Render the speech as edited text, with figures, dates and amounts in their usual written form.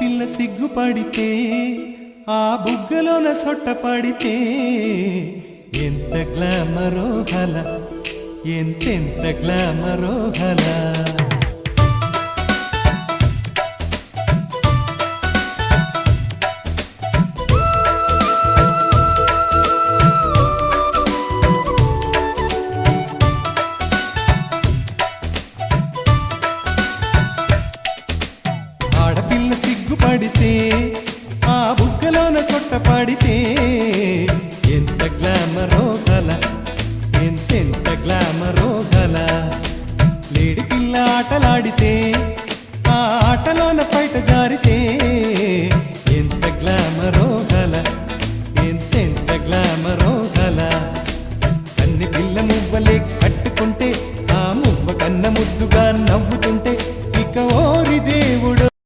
ఆడపిల్ల సిగ్గుపడితే ఆ బుగ్గలోన సొట్ట పడితే ఎంత గ్లామరో హల, ఎంతెంత గ్లామరో హల. ఆడపిల్ల సిగ్గుపడితే ఆ బుగ్గలోన సొట్ట పడితే ఎంత గ్లామరో గల, ఎంతెంత గ్లామరో గల. లేడి పిల్ల ఆటలాడితే ఆ ఆటలోన బయట జారితే